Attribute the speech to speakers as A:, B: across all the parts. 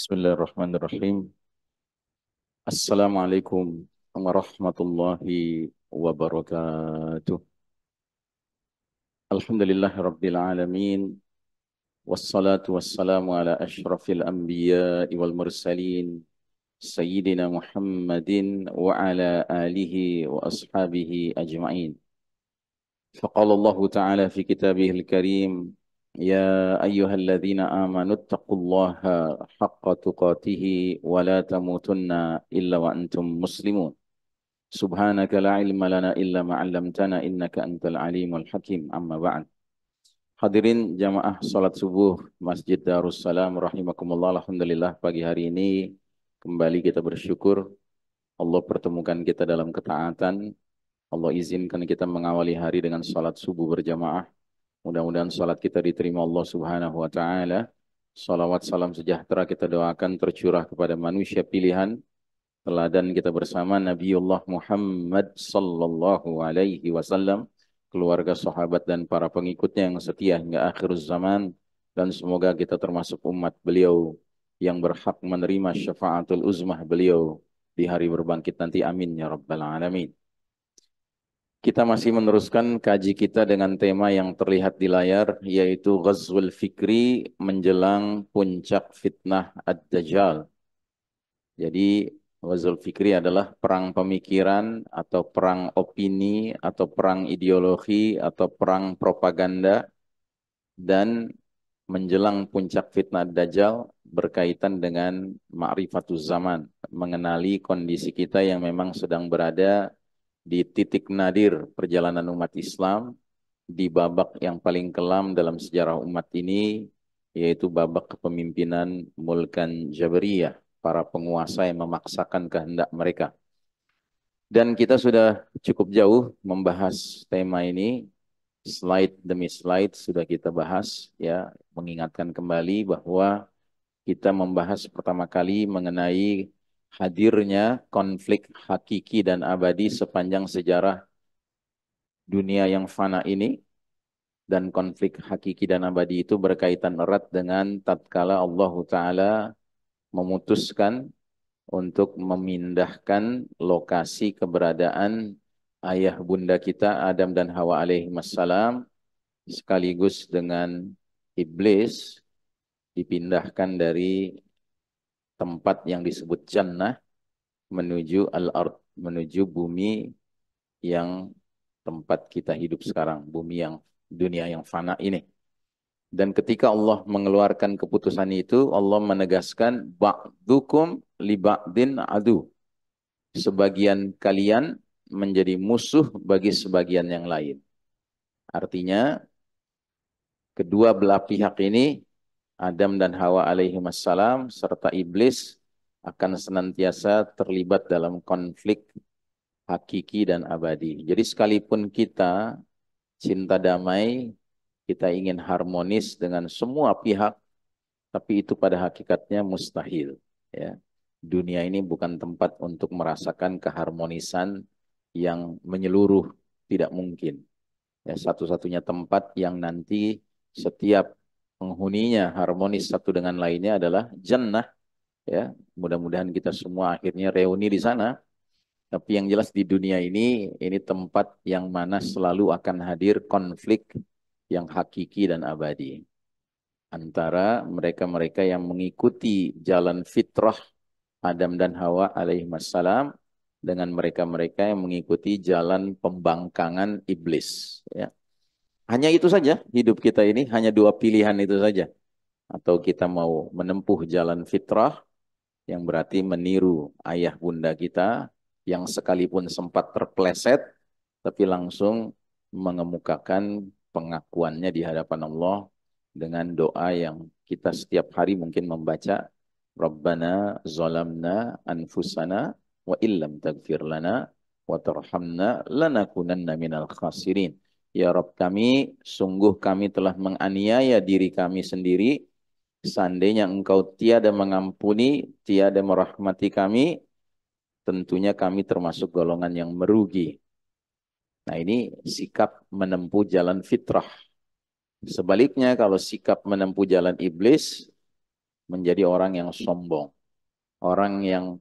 A: Bismillahirrahmanirrahim. Assalamualaikum warahmatullahi wabarakatuh. Alhamdulillah Rabbil Alamin. Wassalatu wassalamu ala ashrafil anbiya wal mursalin. Sayyidina Muhammadin wa ala alihi wa ashabihi ajma'in. فقال الله تعالى في كتابه الكريم يا أيها الذين آمنوا اتقوا الله حق تقاته ولا تموتن إلا وأنتم مسلمون سبحانك لا علم لنا إلا ما علمتنا إنك أنت العليم الحكيم أما بعد. Hadirin jamaah salat subuh Masjid Darussalam rahimakumullah. Alhamdulillah pagi hari ini kembali kita bersyukur Allah pertemukan kita dalam ketaatan. Allah izinkan kita mengawali hari dengan salat subuh berjamaah. Mudah-mudahan salat kita diterima Allah Subhanahu wa taala. Salawat salam sejahtera kita doakan tercurah kepada manusia pilihan teladan kita bersama Nabiullah Muhammad sallallahu alaihi wasallam, keluarga, sahabat dan para pengikutnya yang setia hingga akhir zaman, dan semoga kita termasuk umat beliau yang berhak menerima syafaatul uzmah beliau di hari berbangkit nanti. Amin ya rabbal alamin. Kita masih meneruskan kaji kita dengan tema yang terlihat di layar, yaitu Ghazwul Fikri menjelang puncak fitnah Ad-Dajjal. Jadi Ghazwul Fikri adalah perang pemikiran atau perang opini atau perang ideologi atau perang propaganda, dan menjelang puncak fitnah Ad-Dajjal berkaitan dengan ma'rifatuz zaman, mengenali kondisi kita yang memang sedang berada di titik nadir perjalanan umat Islam, di babak yang paling kelam dalam sejarah umat ini, yaitu babak kepemimpinan Mulkan Jabariyah, para penguasa yang memaksakan kehendak mereka. Dan kita sudah cukup jauh membahas tema ini, slide demi slide sudah kita bahas, ya, mengingatkan kembali bahwa kita membahas pertama kali mengenai hadirnya konflik hakiki dan abadi sepanjang sejarah dunia yang fana ini, dan konflik hakiki dan abadi itu berkaitan erat dengan tatkala Allah Ta'ala memutuskan untuk memindahkan lokasi keberadaan ayah bunda kita Adam dan Hawa alaihi wassalam, sekaligus dengan iblis, dipindahkan dari tempat yang disebut jannah menuju al-ard, menuju bumi yang tempat kita hidup sekarang, bumi yang dunia yang fana ini. Dan ketika Allah mengeluarkan keputusan itu, Allah menegaskan ba'dukum li ba'din adu. Sebagian kalian menjadi musuh bagi sebagian yang lain. Artinya kedua belah pihak ini, Adam dan Hawa alaihi wassalam serta iblis, akan senantiasa terlibat dalam konflik hakiki dan abadi. Jadi sekalipun kita cinta damai, kita ingin harmonis dengan semua pihak, tapi itu pada hakikatnya mustahil. Ya. Dunia ini bukan tempat untuk merasakan keharmonisan yang menyeluruh, tidak mungkin. Ya, satu-satunya tempat yang nanti setiap penghuninya harmonis satu dengan lainnya adalah jannah. Ya, mudah-mudahan kita semua akhirnya reuni di sana. Tapi yang jelas di dunia ini tempat yang mana selalu akan hadir konflik yang hakiki dan abadi antara mereka-mereka yang mengikuti jalan fitrah Adam dan Hawa alaihi wassalam dengan mereka-mereka yang mengikuti jalan pembangkangan iblis. Ya. Hanya itu saja hidup kita ini, hanya dua pilihan itu saja. Atau kita mau menempuh jalan fitrah, yang berarti meniru ayah bunda kita yang sekalipun sempat terpleset, tapi langsung mengemukakan pengakuannya di hadapan Allah dengan doa yang kita setiap hari mungkin membaca, Rabbana zalamna anfusana wa illam taghfir lana wa tarhamna lanakunanna minal khasirin. Ya Rabb kami, sungguh kami telah menganiaya diri kami sendiri. Seandainya engkau tiada mengampuni, tiada merahmati kami, tentunya kami termasuk golongan yang merugi. Nah, ini sikap menempuh jalan fitrah. Sebaliknya, kalau sikap menempuh jalan iblis, menjadi orang yang sombong, orang yang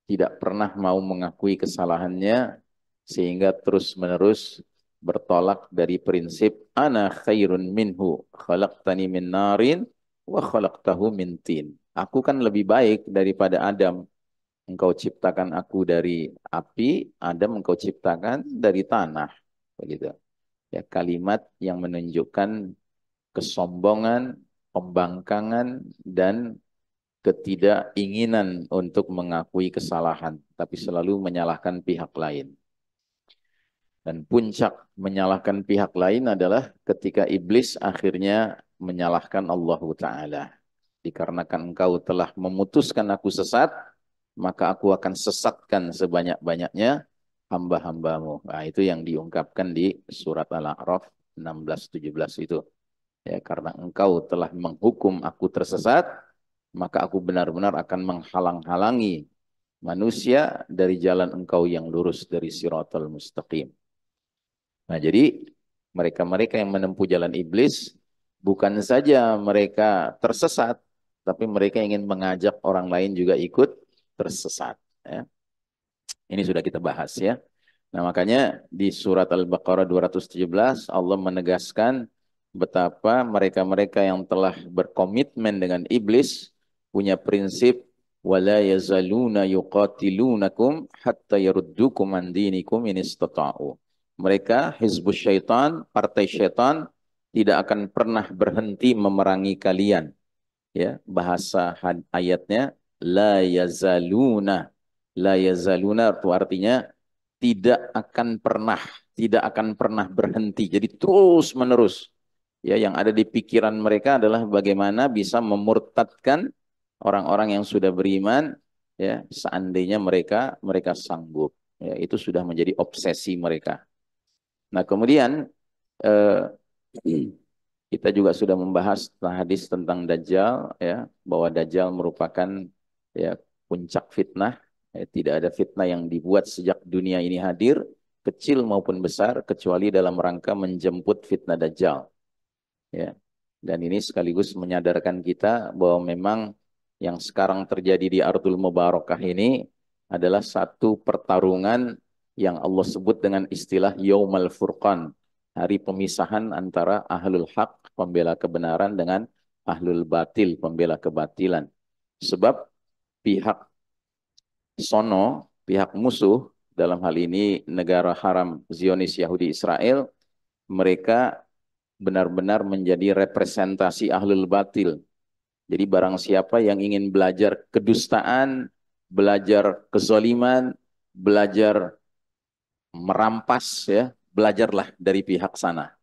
A: tidak pernah mau mengakui kesalahannya, sehingga terus-menerus bertolak dari prinsip ana khairun minhu khalaqtani min narin wa khalaqtahu min tin. Aku kan lebih baik daripada Adam. Engkau ciptakan aku dari api, Adam engkau ciptakan dari tanah. Begitu. Ya, kalimat yang menunjukkan kesombongan, pembangkangan, dan ketidakinginan untuk mengakui kesalahan, tapi selalu menyalahkan pihak lain. Dan puncak menyalahkan pihak lain adalah ketika iblis akhirnya menyalahkan Allah Ta'ala. Dikarenakan engkau telah memutuskan aku sesat, maka aku akan sesatkan sebanyak-banyaknya hamba-hambamu. Nah, itu yang diungkapkan di surat Al-A'raf 16-17 itu. Ya, karena engkau telah menghukum aku tersesat, maka aku benar-benar akan menghalang-halangi manusia dari jalan engkau yang lurus, dari Siratal Mustaqim. Nah, jadi mereka-mereka yang menempuh jalan iblis, bukan saja mereka tersesat, tapi mereka ingin mengajak orang lain juga ikut tersesat. Ya. Ini sudah kita bahas ya. Nah, makanya di surat Al-Baqarah 217 Allah menegaskan betapa mereka-mereka yang telah berkomitmen dengan iblis punya prinsip wala yazaluna yuqatilunakum hatta yaruddukum an dinikum in istata'u. Mereka hizbus syaitan, partai syaitan, tidak akan pernah berhenti memerangi kalian. Ya, bahasa ayatnya la yazaluna. La yazaluna itu artinya tidak akan pernah berhenti. Jadi terus menerus. Ya, yang ada di pikiran mereka adalah bagaimana bisa memurtadkan orang-orang yang sudah beriman, ya, seandainya mereka sanggup. Ya, itu sudah menjadi obsesi mereka. Nah, kemudian eh, kita juga sudah membahas hadis tentang Dajjal, ya, bahwa Dajjal merupakan ya puncak fitnah. Ya, tidak ada fitnah yang dibuat sejak dunia ini hadir, kecil maupun besar, kecuali dalam rangka menjemput fitnah Dajjal. Ya. Dan ini sekaligus menyadarkan kita bahwa memang yang sekarang terjadi di Ardul Mubarakah ini adalah satu pertarungan yang Allah sebut dengan istilah Yaumal Furqan, hari pemisahan antara ahlul haq, pembela kebenaran, dengan ahlul batil, pembela kebatilan. Sebab pihak sono, pihak musuh, dalam hal ini negara haram Zionis Yahudi Israel, mereka benar-benar menjadi representasi ahlul batil. Jadi barang siapa yang ingin belajar kedustaan, belajar kezaliman, belajar merampas, ya, belajarlah dari pihak sana.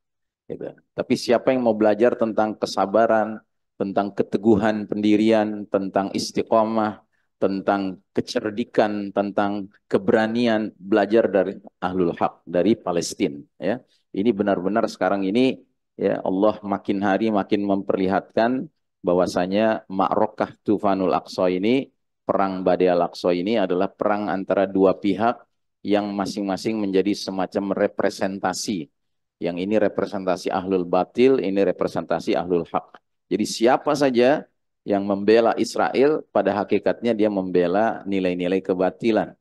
A: Gitu. Tapi siapa yang mau belajar tentang kesabaran, tentang keteguhan pendirian, tentang istiqomah, tentang kecerdikan, tentang keberanian, belajar dari ahlul haq, dari Palestina. Ya, ini benar-benar sekarang ini, ya, Allah makin hari makin memperlihatkan bahwasanya Ma'rokah Tufanul Aqsa ini, perang Badai Al-Aqsa ini adalah perang antara dua pihak yang masing-masing menjadi semacam representasi. Yang ini representasi ahlul batil, ini representasi ahlul haq. Jadi siapa saja yang membela Israel, pada hakikatnya dia membela nilai-nilai kebatilan.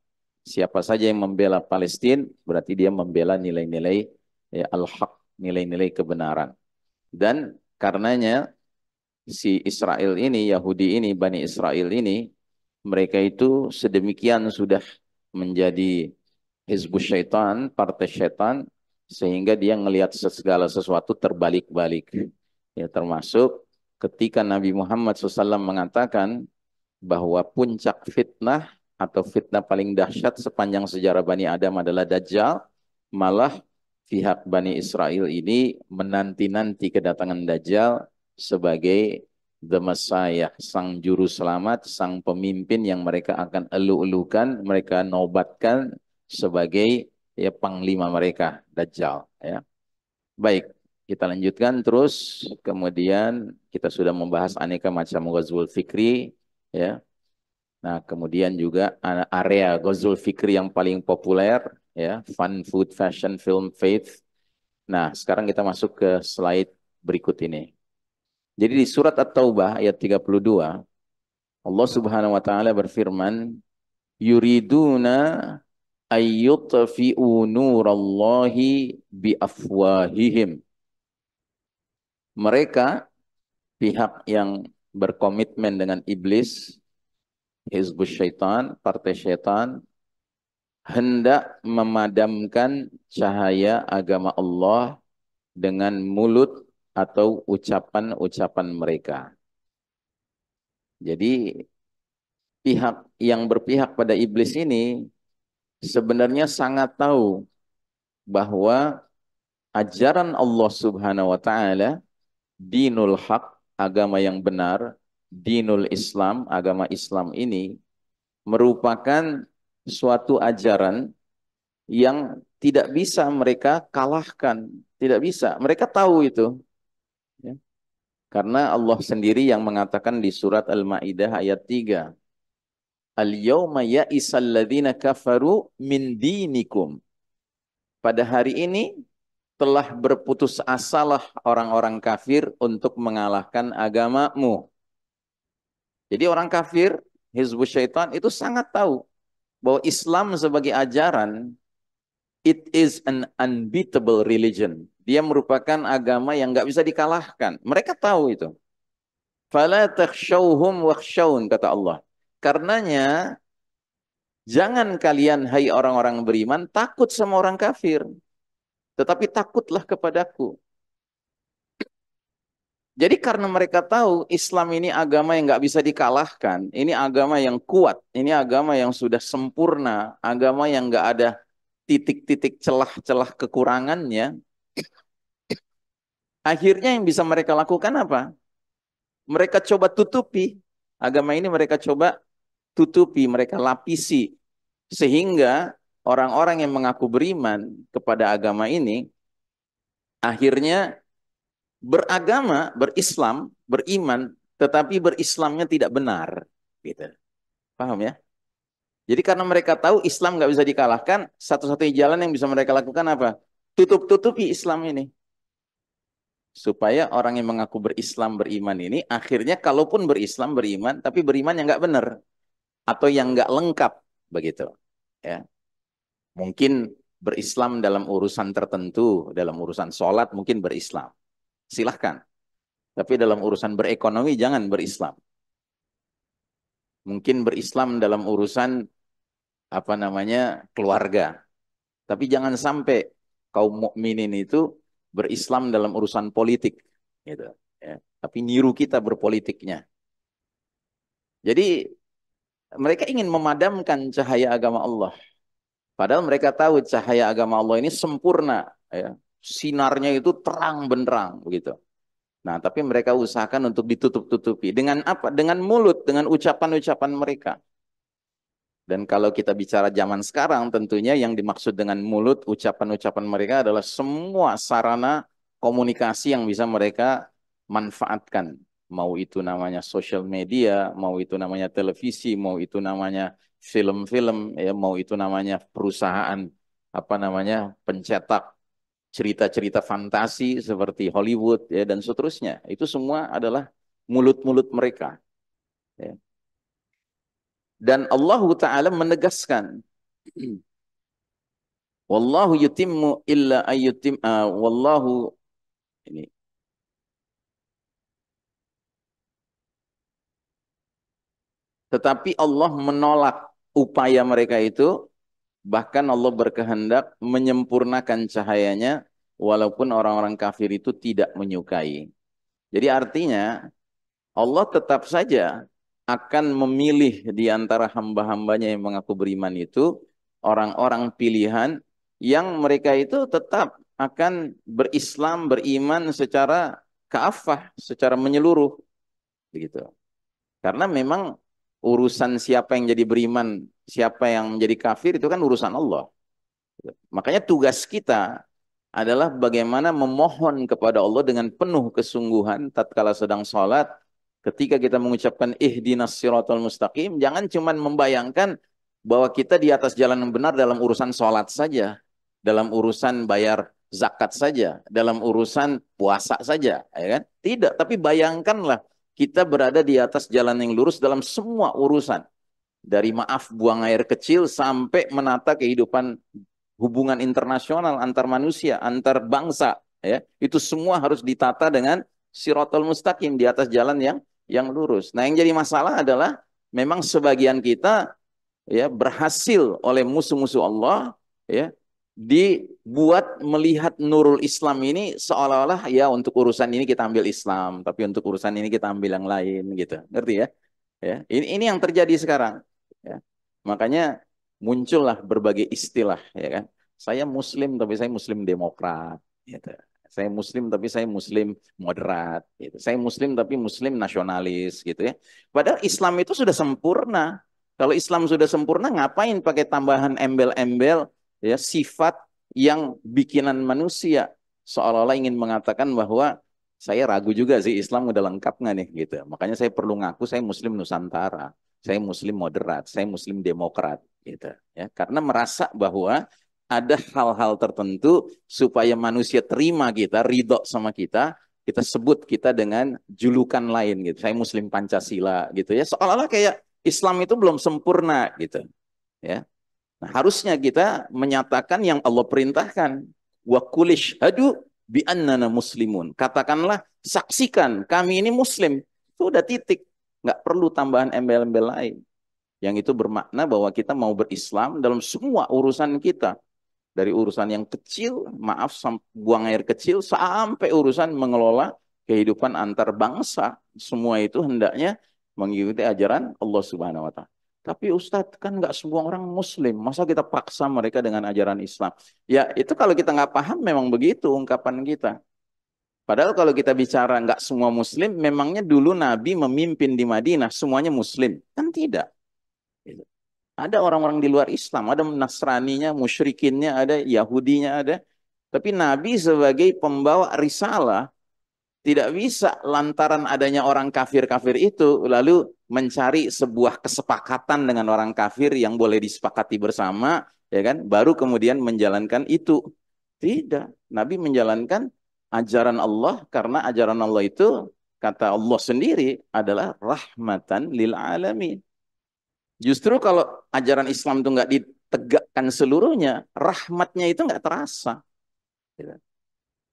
A: Siapa saja yang membela Palestina, berarti dia membela nilai-nilai, ya, al-haq, nilai-nilai kebenaran. Dan karenanya si Israel ini, Yahudi ini, Bani Israel ini, mereka itu sedemikian sudah menjadi hizbus syaitan, partai syaitan, sehingga dia ngelihat segala sesuatu terbalik-balik. Ya, termasuk ketika Nabi Muhammad SAW mengatakan bahwa puncak fitnah atau fitnah paling dahsyat sepanjang sejarah Bani Adam adalah Dajjal, malah pihak Bani Israel ini menanti-nanti kedatangan Dajjal sebagai the Messiah, sang juru selamat, sang pemimpin yang mereka akan elu-elukan, mereka nobatkan sebagai, ya, panglima mereka, Dajjal. Ya. Baik, kita lanjutkan terus. Kemudian kita sudah membahas aneka macam ghazwul fikri. Ya. Nah, kemudian juga area ghazwul fikri yang paling populer, ya, fun, food, fashion, film, faith. Nah, sekarang kita masuk ke slide berikut ini. Jadi di surat At-Taubah ayat 32, Allah Subhanahu wa taala berfirman, yuriduna ayyutfi'u nurallahi biafwahihim. Mereka, pihak yang berkomitmen dengan iblis, Hizbus Syaitan, partai syaitan, hendak memadamkan cahaya agama Allah dengan mulut atau ucapan-ucapan mereka. Jadi pihak yang berpihak pada iblis ini sebenarnya sangat tahu bahwa ajaran Allah Subhanahu wa taala, dinul haq, agama yang benar, dinul Islam, agama Islam ini merupakan suatu ajaran yang tidak bisa mereka kalahkan, tidak bisa. Mereka tahu itu, ya. Karena Allah sendiri yang mengatakan di surat Al-Maidah ayat 3, Al-yawma ya'isal ladzina kafaru min dinikum. Pada hari ini telah berputus asalah orang-orang kafir untuk mengalahkan agamamu. Jadi orang kafir, Hizbus Syaitan itu sangat tahu bahwa Islam sebagai ajaran, it is an unbeatable religion. Dia merupakan agama yang nggak bisa dikalahkan. Mereka tahu itu. Fala takhshawhum wakhshawun, kata Allah. Karenanya, jangan kalian, hai orang-orang beriman, takut sama orang kafir. Tetapi takutlah kepadaku. Jadi karena mereka tahu Islam ini agama yang nggak bisa dikalahkan, ini agama yang kuat, ini agama yang sudah sempurna, agama yang nggak ada titik-titik celah-celah kekurangannya. Akhirnya yang bisa mereka lakukan apa? Mereka coba tutupi. Agama ini mereka coba tutupi, mereka lapisi. Sehingga orang-orang yang mengaku beriman kepada agama ini, akhirnya beragama, berislam, beriman, tetapi berislamnya tidak benar. Gitu. Paham ya? Jadi karena mereka tahu Islam nggak bisa dikalahkan, satu-satunya jalan yang bisa mereka lakukan apa? Tutup-tutupi Islam ini. Supaya orang yang mengaku berislam, beriman ini, akhirnya kalaupun berislam, beriman, tapi beriman yang nggak benar. Atau yang nggak lengkap. Begitu. Ya. Mungkin berislam dalam urusan tertentu, dalam urusan sholat mungkin berislam. Silahkan. Tapi dalam urusan berekonomi jangan berislam. Mungkin berislam dalam urusan keluarga. Tapi jangan sampai kaum mukminin itu berislam dalam urusan politik, gitu. Ya. Tapi niru kita berpolitiknya. Jadi mereka ingin memadamkan cahaya agama Allah. Padahal mereka tahu cahaya agama Allah ini sempurna, ya. Sinarnya itu terang benderang, begitu. Nah, tapi mereka usahakan untuk ditutup-tutupi. Dengan apa? Dengan mulut, dengan ucapan-ucapan mereka. Dan kalau kita bicara zaman sekarang, tentunya yang dimaksud dengan mulut, ucapan-ucapan mereka adalah semua sarana komunikasi yang bisa mereka manfaatkan. Mau itu namanya social media, mau itu namanya televisi, mau itu namanya film-film, ya, mau itu namanya perusahaan, pencetak cerita-cerita fantasi seperti Hollywood, ya, dan seterusnya. Itu semua adalah mulut-mulut mereka. Ya. Dan Allah Ta'ala menegaskan, wallahu yutimmu illa ayyutim, wallahu, ini, tetapi Allah menolak upaya mereka itu, bahkan Allah berkehendak menyempurnakan cahayanya, walaupun orang-orang kafir itu tidak menyukai. Jadi artinya, Allah tetap saja akan memilih di antara hamba-hambanya yang mengaku beriman itu orang-orang pilihan yang mereka itu tetap akan berislam, beriman secara kafah, secara menyeluruh, begitu. Karena memang urusan siapa yang jadi beriman, siapa yang menjadi kafir itu kan urusan Allah. Makanya tugas kita adalah bagaimana memohon kepada Allah dengan penuh kesungguhan tatkala sedang sholat. Ketika kita mengucapkan ihdinas siratal mustaqim, jangan cuma membayangkan bahwa kita di atas jalan yang benar dalam urusan sholat saja, dalam urusan bayar zakat saja, dalam urusan puasa saja, ya kan? Tidak, tapi bayangkanlah kita berada di atas jalan yang lurus dalam semua urusan. Dari maaf buang air kecil sampai menata kehidupan hubungan internasional antar manusia, antar bangsa, ya. Itu semua harus ditata dengan siratal mustaqim, di atas jalan yang lurus. Nah, yang jadi masalah adalah memang sebagian kita, ya, berhasil oleh musuh-musuh Allah, ya, dibuat melihat nurul Islam ini seolah-olah ya untuk urusan ini kita ambil Islam, tapi untuk urusan ini kita ambil yang lain gitu. Ngerti ya? Ya, ini yang terjadi sekarang. Ya. Makanya muncullah berbagai istilah, ya kan. Saya Muslim tapi saya Muslim demokrat, gitu. Saya Muslim tapi saya Muslim moderat, gitu. Saya Muslim tapi Muslim nasionalis, gitu ya. Padahal Islam itu sudah sempurna. Kalau Islam sudah sempurna, ngapain pakai tambahan embel-embel, ya, sifat yang bikinan manusia, seolah-olah ingin mengatakan bahwa saya ragu juga sih Islam udah lengkap nggak nih, gitu. Makanya saya perlu ngaku saya Muslim Nusantara, saya Muslim moderat, saya Muslim demokrat, gitu. Ya, karena merasa bahwa ada hal-hal tertentu supaya manusia terima kita, ridho sama kita sebut kita dengan julukan lain, gitu. Saya Muslim Pancasila, gitu ya. Seolah-olah kayak Islam itu belum sempurna, gitu. Ya. Nah, harusnya kita menyatakan yang Allah perintahkan. Wa kulish hadu bi annana muslimun. Katakanlah, saksikan kami ini muslim. Itu udah titik. Nggak perlu tambahan embel-embel lain. Yang itu bermakna bahwa kita mau berislam dalam semua urusan kita. Dari urusan yang kecil, maaf, buang air kecil, sampai urusan mengelola kehidupan antar bangsa. Semua itu hendaknya mengikuti ajaran Allah Subhanahu wa Ta'ala. Tapi Ustadz, kan nggak semua orang Muslim. Masa kita paksa mereka dengan ajaran Islam? Ya, itu kalau kita nggak paham, memang begitu ungkapan kita. Padahal kalau kita bicara nggak semua Muslim, memangnya dulu Nabi memimpin di Madinah, semuanya Muslim? Kan tidak. Ada orang-orang di luar Islam, ada Nasraninya, musyrikinnya, ada Yahudinya, ada. Tapi Nabi sebagai pembawa risalah tidak bisa lantaran adanya orang kafir-kafir itu lalu mencari sebuah kesepakatan dengan orang kafir yang boleh disepakati bersama, ya kan? Baru kemudian menjalankan itu. Tidak. Nabi menjalankan ajaran Allah karena ajaran Allah itu kata Allah sendiri adalah rahmatan lil alamin. Justru kalau ajaran Islam itu nggak ditegakkan seluruhnya, rahmatnya itu nggak terasa.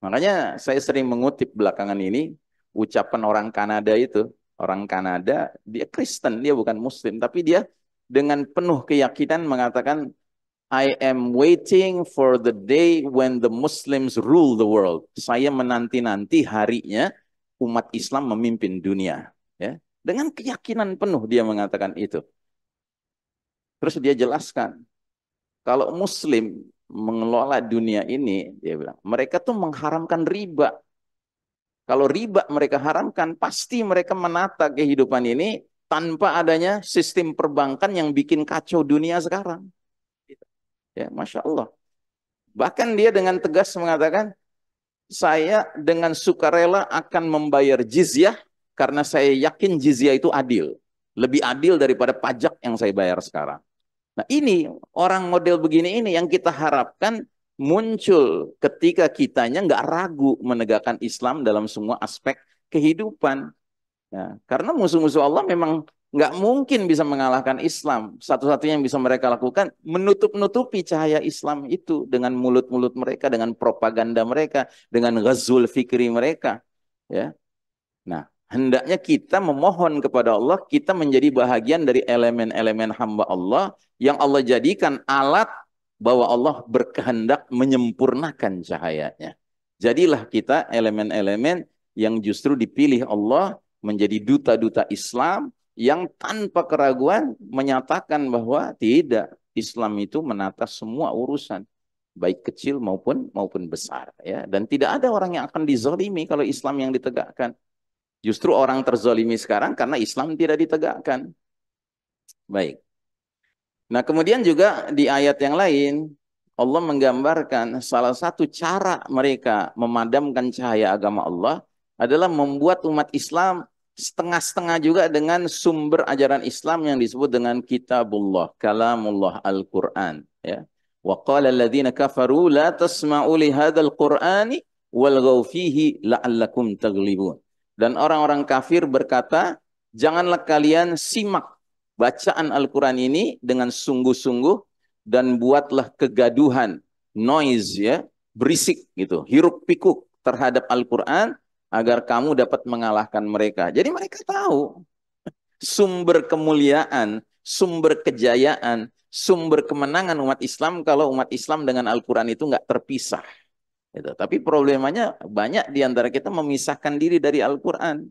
A: Makanya saya sering mengutip belakangan ini ucapan orang Kanada itu. Orang Kanada, dia Kristen, dia bukan Muslim. Tapi dia dengan penuh keyakinan mengatakan, I am waiting for the day when the Muslims rule the world. Saya menanti-nanti harinya umat Islam memimpin dunia. Ya. Dengan keyakinan penuh dia mengatakan itu. Terus dia jelaskan, kalau Muslim mengelola dunia ini, dia bilang, mereka tuh mengharamkan riba. Kalau riba mereka haramkan, pasti mereka menata kehidupan ini tanpa adanya sistem perbankan yang bikin kacau dunia sekarang. Ya, Masya Allah. Bahkan dia dengan tegas mengatakan, saya dengan sukarela akan membayar jizyah karena saya yakin jizyah itu adil. Lebih adil daripada pajak yang saya bayar sekarang. Nah, ini orang model begini ini yang kita harapkan muncul ketika kitanya nggak ragu menegakkan Islam dalam semua aspek kehidupan. Ya, karena musuh-musuh Allah memang nggak mungkin bisa mengalahkan Islam. Satu-satunya yang bisa mereka lakukan menutup-nutupi cahaya Islam itu dengan mulut-mulut mereka, dengan propaganda mereka, dengan ghazul fikri mereka. Ya. Nah, hendaknya kita memohon kepada Allah, kita menjadi bahagian dari elemen-elemen hamba Allah yang Allah jadikan alat bahwa Allah berkehendak menyempurnakan cahayanya. Jadilah kita elemen-elemen yang justru dipilih Allah menjadi duta-duta Islam yang tanpa keraguan menyatakan bahwa tidak, Islam itu menata semua urusan, baik kecil maupun besar, ya. Dan tidak ada orang yang akan dizalimi kalau Islam yang ditegakkan. Justru orang terzalimi sekarang karena Islam tidak ditegakkan. Baik. Nah, kemudian juga di ayat yang lain, Allah menggambarkan salah satu cara mereka memadamkan cahaya agama Allah adalah membuat umat Islam setengah-setengah juga dengan sumber ajaran Islam yang disebut dengan kitabullah, kalamullah, Al-Quran. Ya. Wa qala alladhina kafaru la tasma'u li hadzal Qur'ani walghaw fihi la'allakum taghlibun. Dan orang-orang kafir berkata, janganlah kalian simak bacaan Al-Quran ini dengan sungguh-sungguh dan buatlah kegaduhan, noise ya, berisik gitu, hiruk pikuk terhadap Al-Quran agar kamu dapat mengalahkan mereka. Jadi mereka tahu sumber kemuliaan, sumber kejayaan, sumber kemenangan umat Islam kalau umat Islam dengan Al-Quran itu nggak terpisah. Gitu. Tapi problemanya banyak di antara kita memisahkan diri dari Al-Quran.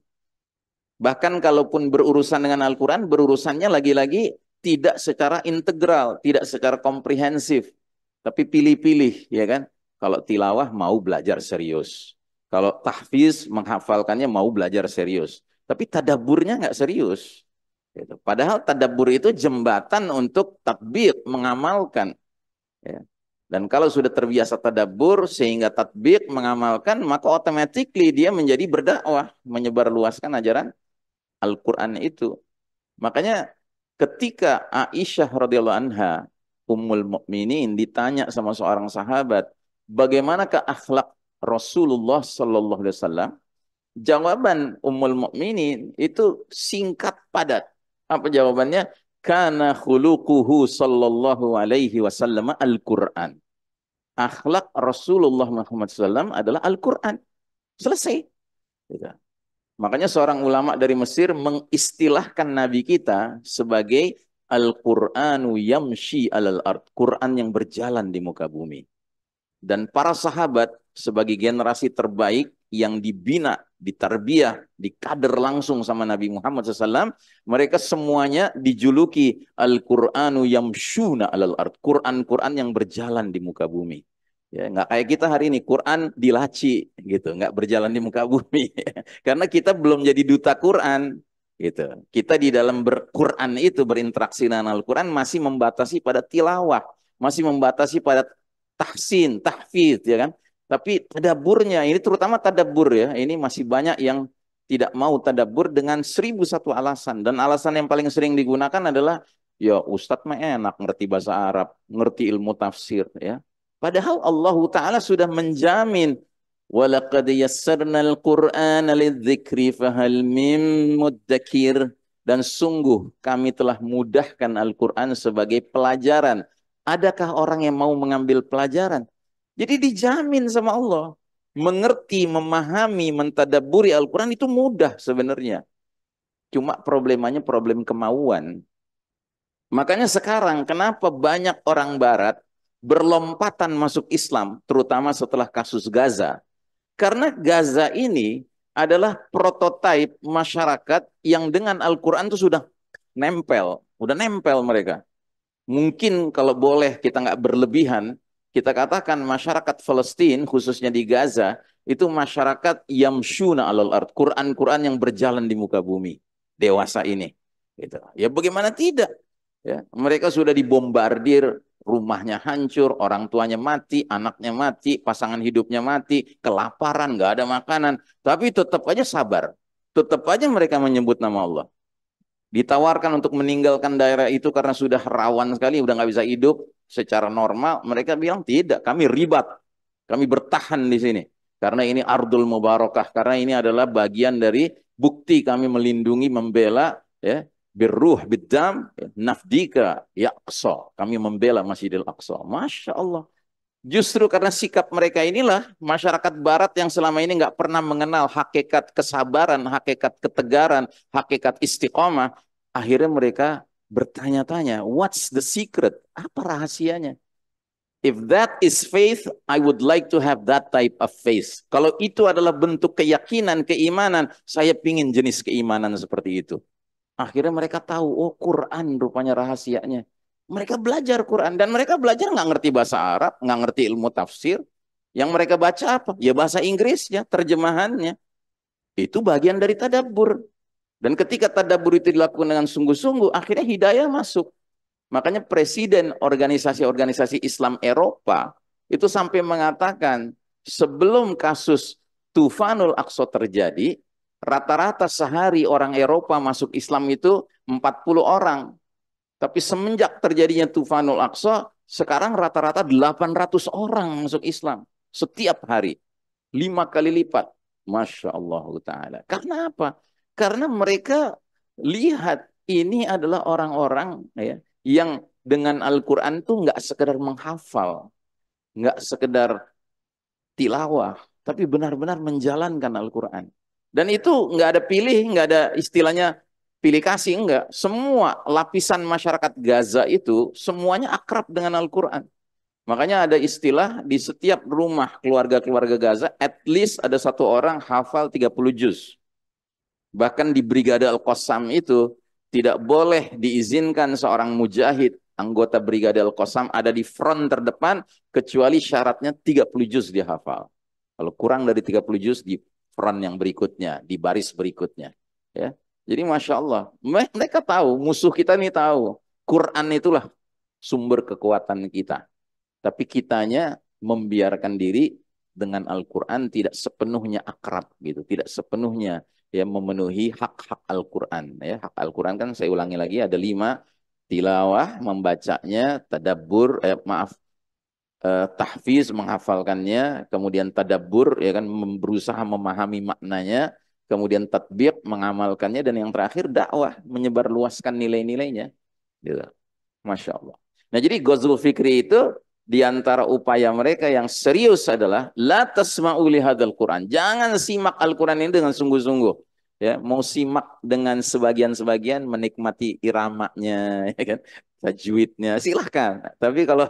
A: Bahkan kalaupun berurusan dengan Al-Quran, berurusannya lagi-lagi tidak secara integral, tidak secara komprehensif. Tapi pilih-pilih, ya kan? Kalau tilawah mau belajar serius. Kalau tahfiz menghafalkannya mau belajar serius. Tapi tadaburnya nggak serius. Gitu. Padahal tadabbur itu jembatan untuk tatbik, mengamalkan. Ya. Dan kalau sudah terbiasa tadabbur sehingga tatbik, mengamalkan, maka automatically dia menjadi berdakwah, menyebarluaskan ajaran Al-Quran itu. Makanya ketika Aisyah radhiyallahu anha, Ummul Mukminin, ditanya sama seorang sahabat, bagaimanakah akhlak Rasulullah sallallahu alaihi wasallam? Jawaban Ummul Mukminin itu singkat padat. Apa jawabannya? Kana khuluquhu sallallahu alaihi wasallam Al-Quran. Akhlak Rasulullah Muhammad SAW adalah Al-Quran. Selesai. Gitu. Makanya seorang ulama dari Mesir mengistilahkan Nabi kita sebagai Al-Qur'anu yamshi alal ard. Quran yang berjalan di muka bumi. Dan para sahabat sebagai generasi terbaik yang dibina, ditarbiyah, dikader langsung sama Nabi Muhammad SAW, mereka semuanya dijuluki Al-Qur'anu yamshuna alal ard. Quran-Quran yang berjalan di muka bumi. Ya, nggak kayak kita hari ini, Quran dilaci gitu, nggak berjalan di muka bumi. Karena kita belum jadi duta Quran. Gitu. Kita di dalam Quran itu berinteraksi dengan Al-Quran masih membatasi pada tilawah, masih membatasi pada tahsin, tahfidz, ya kan? Tapi tadaburnya, ini terutama tadabur ya, ini masih banyak yang tidak mau tadabur dengan 1001 alasan. Dan alasan yang paling sering digunakan adalah, ya Ustadz mah enak ngerti bahasa Arab, ngerti ilmu tafsir, ya. Padahal Allah Ta'ala sudah menjamin, وَلَقَدْ يَسَّرْنَا الْقُرْآنَ لِلذِّكْرِ فَهَلْ مِن مُدَّكِرٍ. Dan sungguh kami telah mudahkan Al-Quran sebagai pelajaran. Adakah orang yang mau mengambil pelajaran? Jadi dijamin sama Allah. Mengerti, memahami, mentadaburi Al-Quran itu mudah sebenarnya. Cuma problemanya problem kemauan. Makanya sekarang kenapa banyak orang Barat berlompatan masuk Islam, terutama setelah kasus Gaza. Karena Gaza ini adalah prototipe masyarakat yang dengan Al-Quran itu sudah nempel mereka. Mungkin kalau boleh kita nggak berlebihan, kita katakan masyarakat Palestina, khususnya di Gaza, itu masyarakat yamshuna alal ard, Quran-Quran yang berjalan di muka bumi, dewasa ini. Gitu. Ya bagaimana tidak? Ya, mereka sudah dibombardir, rumahnya hancur, orang tuanya mati, anaknya mati, pasangan hidupnya mati, kelaparan, nggak ada makanan. Tapi tetap aja sabar. Tetap aja mereka menyebut nama Allah. Ditawarkan untuk meninggalkan daerah itu karena sudah rawan sekali, udah nggak bisa hidup secara normal. Mereka bilang tidak, kami ribat, kami bertahan di sini. Karena ini ardul mubarakah, karena ini adalah bagian dari bukti kami melindungi, membela, ya, birruh biddam nafdika ya Aqsa, kami membela Masjidil Aqsa. Masya Allah, justru karena sikap mereka inilah masyarakat Barat yang selama ini nggak pernah mengenal hakikat kesabaran, hakikat ketegaran, hakikat istiqomah, akhirnya mereka bertanya-tanya, what's the secret, apa rahasianya? If that is faith, I would like to have that type of faith. Kalau itu adalah bentuk keyakinan, keimanan, saya pingin jenis keimanan seperti itu. Akhirnya mereka tahu, oh Quran rupanya rahasianya. Mereka belajar Quran, dan mereka belajar nggak ngerti bahasa Arab, nggak ngerti ilmu tafsir. Yang mereka baca apa? Ya bahasa Inggrisnya, terjemahannya. Itu bagian dari tadabbur. Dan ketika tadabbur itu dilakukan dengan sungguh-sungguh, akhirnya hidayah masuk. Makanya presiden organisasi-organisasi Islam Eropa itu sampai mengatakan, sebelum kasus Tufanul Aqsa terjadi, rata-rata sehari orang Eropa masuk Islam itu 40 orang. Tapi semenjak terjadinya Tufanul Aqsa, sekarang rata-rata 800 orang masuk Islam setiap hari. 5 kali lipat. Masya Allah Ta'ala. Karena apa? Karena mereka lihat ini adalah orang-orang ya yang dengan Al-Quran tuh nggak sekedar menghafal, nggak sekedar tilawah, tapi benar-benar menjalankan Al-Quran. Dan itu nggak ada pilih, nggak ada istilahnya pilih kasih, enggak. Semua lapisan masyarakat Gaza itu semuanya akrab dengan Al-Quran. Makanya ada istilah di setiap rumah keluarga-keluarga Gaza, at least ada satu orang hafal 30 juz. Bahkan di Brigade Al-Qassam itu tidak boleh diizinkan seorang mujahid, anggota Brigade Al-Qassam ada di front terdepan, kecuali syaratnya 30 juz dia hafal. Kalau kurang dari 30 juz di front yang berikutnya, di baris berikutnya. Ya. Jadi Masya Allah, mereka tahu, musuh kita ini tahu, Quran itulah sumber kekuatan kita. Tapi kitanya membiarkan diri dengan Al-Quran tidak sepenuhnya akrab gitu, tidak sepenuhnya ya memenuhi hak-hak Al-Quran. Ya, hak Al-Quran kan saya ulangi lagi ada 5: tilawah, membacanya; tadabbur, tahfiz, menghafalkannya; kemudian tadabbur, ya kan, berusaha memahami maknanya; kemudian tatbiq, mengamalkannya; dan yang terakhir dakwah, menyebarluaskan nilai-nilainya. Gitu. Masya Allah. Nah, jadi Ghazul Fikri itu di antara upaya mereka yang serius adalah la tasma'u li hadzal Quran. Jangan simak Al-Quran ini dengan sungguh-sungguh. Ya, mau simak dengan sebagian-sebagian, menikmati iramanya, ya kan, tajwidnya, silahkan. Tapi kalau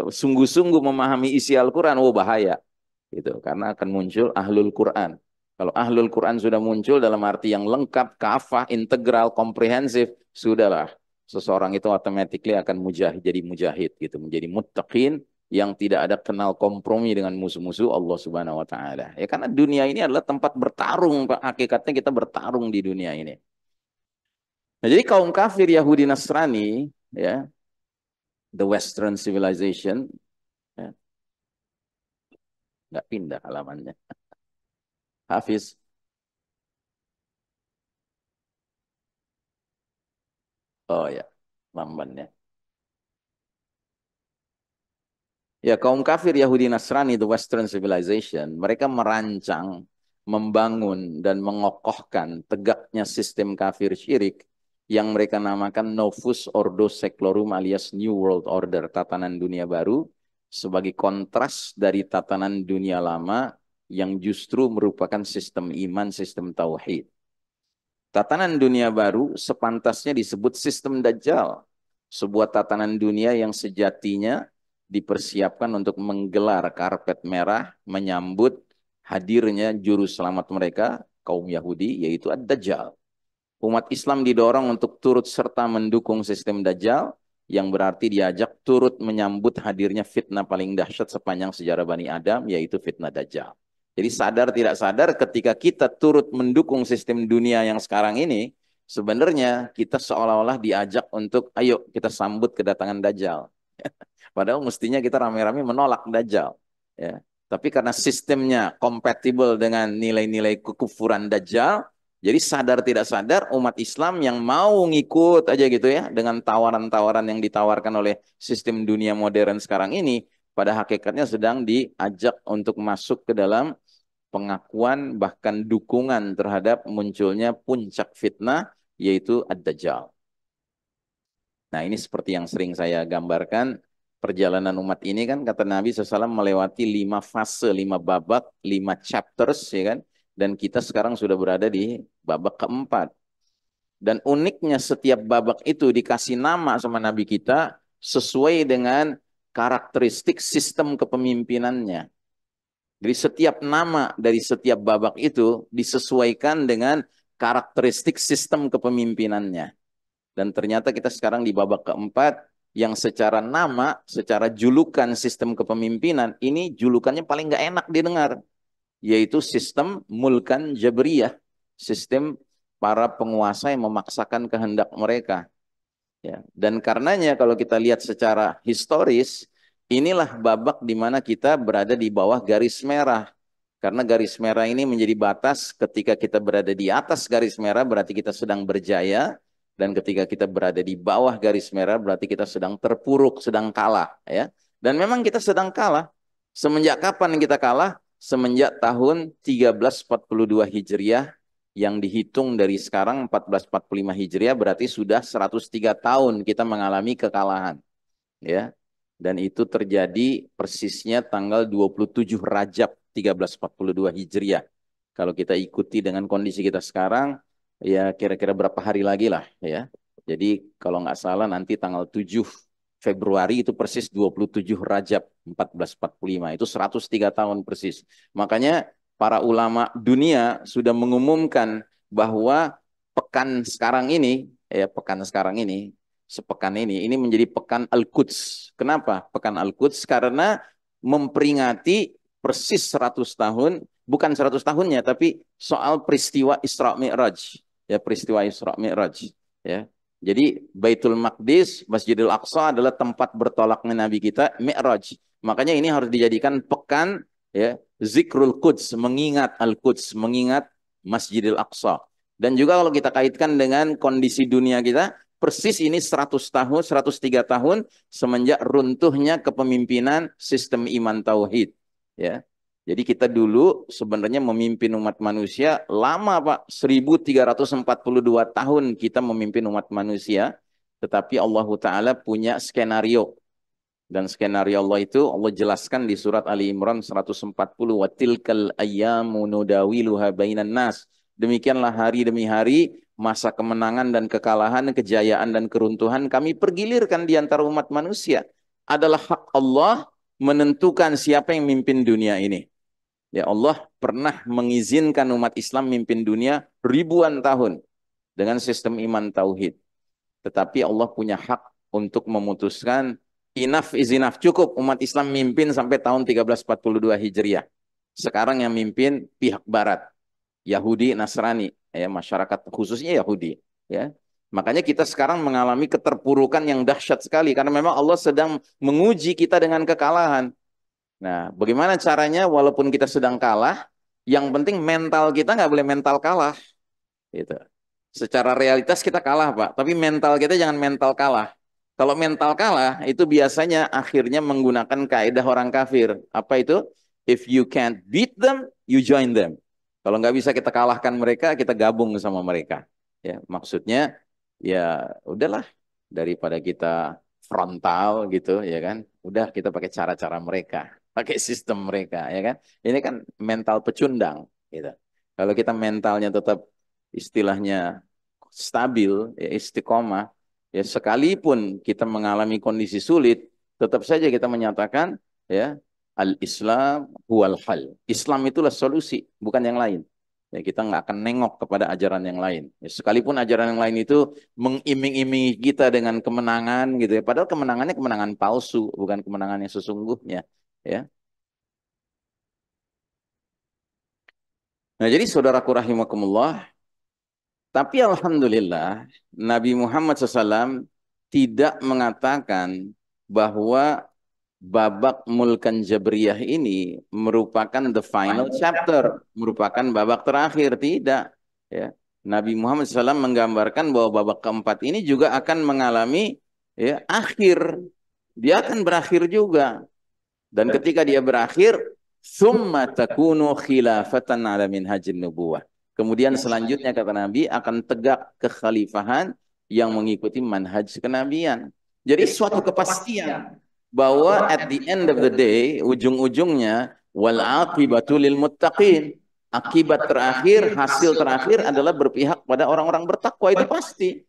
A: sungguh-sungguh memahami isi Al-Quran, oh bahaya. Gitu, karena akan muncul ahlul Quran. Kalau ahlul Quran sudah muncul dalam arti yang lengkap, kafah, integral, komprehensif, sudahlah. Seseorang itu automatically akan jadi mujahid gitu, menjadi muttaqin yang tidak ada kenal kompromi dengan musuh-musuh Allah Subhanahu wa taala. Ya karena dunia ini adalah tempat bertarung, Pak. Hakikatnya kita bertarung di dunia ini. Nah, jadi kaum kafir Yahudi Nasrani ya, the Western civilization ya, nggak pindah halamannya. Hafiz. Oh ya, lambannya. Ya, kaum kafir Yahudi Nasrani, the Western civilization, mereka merancang, membangun, dan mengokohkan tegaknya sistem kafir syirik yang mereka namakan Novus Ordo Seclorum alias New World Order, tatanan dunia baru, sebagai kontras dari tatanan dunia lama yang justru merupakan sistem iman, sistem tauhid. Tatanan dunia baru sepantasnya disebut sistem Dajjal, sebuah tatanan dunia yang sejatinya dipersiapkan untuk menggelar karpet merah menyambut hadirnya juru selamat mereka, kaum Yahudi, yaitu Ad-Dajjal. Umat Islam didorong untuk turut serta mendukung sistem Dajjal, yang berarti diajak turut menyambut hadirnya fitnah paling dahsyat sepanjang sejarah Bani Adam, yaitu fitnah Dajjal. Jadi sadar tidak sadar ketika kita turut mendukung sistem dunia yang sekarang ini, sebenarnya kita seolah-olah diajak untuk ayo kita sambut kedatangan Dajjal. Padahal mestinya kita rame-rame menolak Dajjal. Ya. Tapi karena sistemnya kompatibel dengan nilai-nilai kekufuran Dajjal, jadi sadar tidak sadar umat Islam yang mau ngikut aja gitu ya, dengan tawaran-tawaran yang ditawarkan oleh sistem dunia modern sekarang ini, pada hakikatnya sedang diajak untuk masuk ke dalam pengakuan bahkan dukungan terhadap munculnya puncak fitnah, yaitu Ad-Dajjal. Nah, ini seperti yang sering saya gambarkan, perjalanan umat ini kan kata Nabi SAW melewati 5 fase, 5 babak, 5 chapters, ya kan? Dan kita sekarang sudah berada di babak keempat. Dan uniknya setiap babak itu dikasih nama sama Nabi kita sesuai dengan karakteristik sistem kepemimpinannya. Jadi setiap nama dari setiap babak itu disesuaikan dengan karakteristik sistem kepemimpinannya. Dan ternyata kita sekarang di babak keempat yang secara nama, secara julukan sistem kepemimpinan, ini julukannya paling nggak enak didengar. Yaitu sistem Mulkan Jabriyah. Sistem para penguasa yang memaksakan kehendak mereka. Ya. Dan karenanya kalau kita lihat secara historis, inilah babak di mana kita berada di bawah garis merah. Karena garis merah ini menjadi batas, ketika kita berada di atas garis merah berarti kita sedang berjaya, dan ketika kita berada di bawah garis merah berarti kita sedang terpuruk, sedang kalah. Ya. Dan memang kita sedang kalah. Semenjak kapan kita kalah? semenjak tahun 1342 Hijriah, yang dihitung dari sekarang 1445 Hijriah, berarti sudah 103 tahun kita mengalami kekalahan. Ya. Dan itu terjadi persisnya tanggal 27 Rajab 1342 Hijriah. Kalau kita ikuti dengan kondisi kita sekarang, ya kira-kira berapa hari lagi lah ya. Jadi kalau nggak salah nanti tanggal 7 Februari itu persis 27 Rajab 1445. Itu 103 tahun persis. Makanya para ulama dunia sudah mengumumkan bahwa pekan sekarang ini, sepekan ini menjadi pekan Al-Quds. Kenapa pekan Al-Quds? Karena memperingati persis 100 tahun, bukan 100 tahunnya, tapi soal peristiwa Isra Mi'raj. Ya, peristiwa Isra Mi'raj. Ya. Jadi Baitul Maqdis, Masjidil Aqsa adalah tempat bertolaknya Nabi kita, Mi'raj. Makanya ini harus dijadikan pekan ya, Zikrul Quds, mengingat Al-Quds, mengingat Masjidil Aqsa. Dan juga kalau kita kaitkan dengan kondisi dunia kita, persis ini 100 tahun, 103 tahun semenjak runtuhnya kepemimpinan sistem iman tauhid. Ya. Jadi kita dulu sebenarnya memimpin umat manusia lama Pak, 1342 tahun kita memimpin umat manusia, tetapi Allah Ta'ala punya skenario. Dan skenario Allah itu Allah jelaskan di surat Ali Imran 140, wa tilkal ayyamu nudawiluha bainan nas. Demikianlah hari demi hari, masa kemenangan dan kekalahan, kejayaan dan keruntuhan kami pergilirkan di antara umat manusia. Adalah hak Allah menentukan siapa yang mimpin dunia ini. Ya, Allah pernah mengizinkan umat Islam mimpin dunia ribuan tahun dengan sistem iman tauhid. Tetapi Allah punya hak untuk memutuskan enough is enough, cukup umat Islam mimpin sampai tahun 1342 Hijriah. Sekarang yang mimpin pihak barat, Yahudi, Nasrani, ya, masyarakat khususnya Yahudi, ya. Makanya kita sekarang mengalami keterpurukan yang dahsyat sekali karena memang Allah sedang menguji kita dengan kekalahan. Nah, bagaimana caranya walaupun kita sedang kalah, yang penting mental kita nggak boleh mental kalah. Gitu. Secara realitas kita kalah, Pak. Tapi mental kita jangan mental kalah. Kalau mental kalah, itu biasanya akhirnya menggunakan kaidah orang kafir. Apa itu? If you can't beat them, you join them. Kalau nggak bisa kita kalahkan mereka, kita gabung sama mereka. Ya, maksudnya, ya udahlah. Daripada kita frontal gitu, ya kan? Udah kita pakai cara-cara mereka. Pakai sistem mereka, ya kan? Ini kan mental pecundang, gitu. Kalau kita mentalnya tetap istilahnya stabil, ya istiqomah, ya sekalipun kita mengalami kondisi sulit, tetap saja kita menyatakan, ya al-Islam huwal hal. Islam itulah solusi, bukan yang lain. Ya, kita nggak akan nengok kepada ajaran yang lain. Ya, sekalipun ajaran yang lain itu mengiming-imingi kita dengan kemenangan, gitu ya. Padahal kemenangannya kemenangan palsu, bukan kemenangan yang sesungguhnya. Ya. Nah, jadi saudaraku rahimakumullah, tapi alhamdulillah Nabi Muhammad SAW tidak mengatakan bahwa babak Mulkan Jabriyah ini merupakan the final chapter, merupakan babak terakhir. Tidak. Ya. Nabi Muhammad SAW menggambarkan bahwa babak keempat ini juga akan mengalami ya, akhir. Dia akan berakhir juga. Dan ketika dia berakhir, summa takunu khilafatan ala minhajin nubuwah. Kemudian selanjutnya kata Nabi akan tegak kekhalifahan yang mengikuti manhaj kenabian. Jadi suatu kepastian bahwa at the end of the day, ujung-ujungnya wal aqibatu lil muttaqin. Akibat terakhir, hasil terakhir adalah berpihak pada orang-orang bertakwa, itu pasti.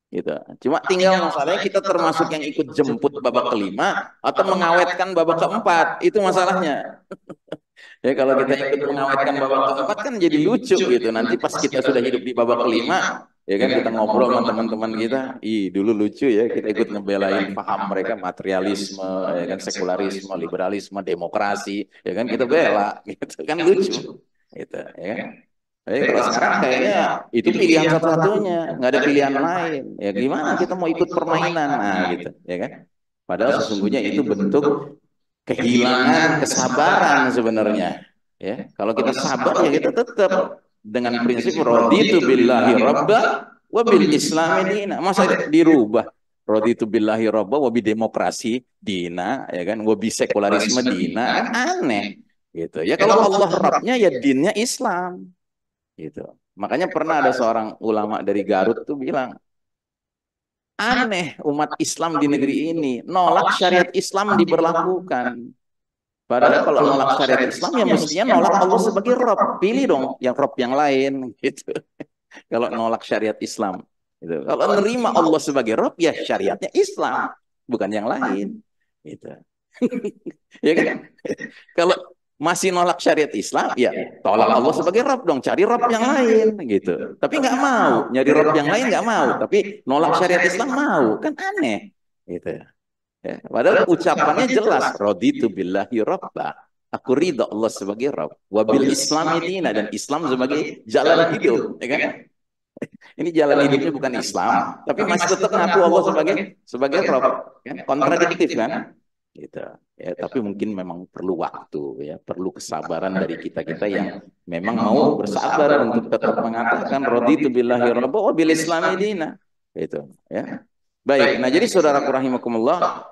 A: Gitu. Cuma tinggal masalahnya kita termasuk yang ikut jemput babak kelima atau mengawetkan babak keempat, itu masalahnya. Ya kalau kita ikut mengawetkan babak keempat kan jadi lucu gitu. Nanti pas kita sudah hidup di babak kelima, ya kan kita ngobrol sama teman-teman kita, ih dulu lucu ya kita ikut ngebelain paham mereka materialisme, ya kan sekularisme, liberalisme, demokrasi, ya kan kita bela, gitu kan lucu, gitu, ya kan. Tapi kalau sekarang kayaknya itu pilihan satu-satunya, nggak ada pilihan lain. Ya gimana kita mau ikut permainan, nah gitu, ya kan. Padahal sesungguhnya itu bentuk kehilangan kesabaran sebenarnya. Ya, kalau kita sabar ya kita tetap dengan prinsip raditu billahi rabba wa bil islami dina. Masa dirubah? Raditu billahi rabba wa bi demokrasi dina, ya kan? Wa bi sekularisme dina, kan aneh. gitu. Ya kalau Allah Rabbnya ya dinnya Islam, gitu. Makanya pernah ada seorang ulama dari Garut tuh bilang, aneh umat Islam di negeri ini nolak syariat Islam diberlakukan. Padahal kalau nolak syariat Islam ya mestinya nolak Allah sebagai Rabb. Pilih dong yang Rabb yang lain, gitu. Kalau nolak syariat Islam, gitu. Kalau nerima Allah sebagai Rabb ya syariatnya Islam, bukan yang lain, gitu. Ya kan? Kalau masih nolak syariat Islam, ya tolak Allah sebagai Rabb dong, cari Rabb yang lain, gitu. Tapi nggak mau, nyari Rabb yang lain nggak mau, tapi nolak syariat Islam mau, kan aneh, gitu. Ya, padahal ucapannya jelas, raditu billahi rabba. Aku ridha Allah sebagai Rabb, wabil Islami dina, dan Islam sebagai jalan hidup, ya kan? Ini jalan hidupnya bukan Islam, tapi masih tetap ngaku Allah sebagai Rabb, kan? Kontradiktif kan? Gitu. Ya, tapi mungkin memang perlu waktu, ya, perlu kesabaran dari kita-kita yang memang mau bersabar untuk tetap mengatakan raditu billahi rabba wa bil islami dina. Itu, ya. Baik. Nah, jadi saudaraku rahimakumullah,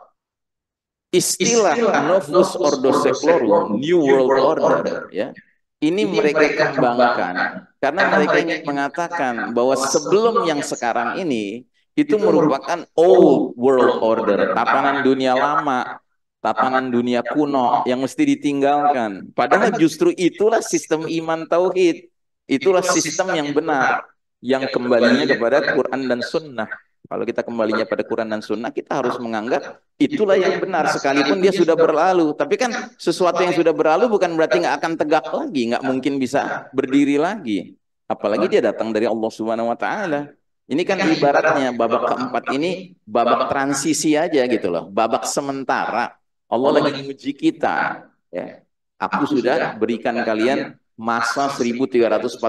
A: istilah Novus Ordo Seclorum, New World Order, ya, ini mereka kembangkan karena mereka ingin mengatakan bahwa sebelum yang sekarang ini itu merupakan old world order, tatanan dunia lama, tatanan dunia kuno yang mesti ditinggalkan. Padahal justru itulah sistem iman tauhid, itulah sistem yang benar, yang kembalinya kepada Quran dan Sunnah. Kalau kita kembalinya pada Quran dan Sunnah, kita harus menganggap itulah yang benar, sekalipun dia sudah berlalu. Tapi kan sesuatu yang sudah berlalu bukan berarti nggak akan tegak lagi, nggak mungkin bisa berdiri lagi. Apalagi dia datang dari Allah Subhanahu Wa Taala. Ini kan ibaratnya babak keempat ini babak transisi aja gitu loh, babak sementara. Allah lagi menguji kita. Ya. Aku sudah berikan kalian masa 1342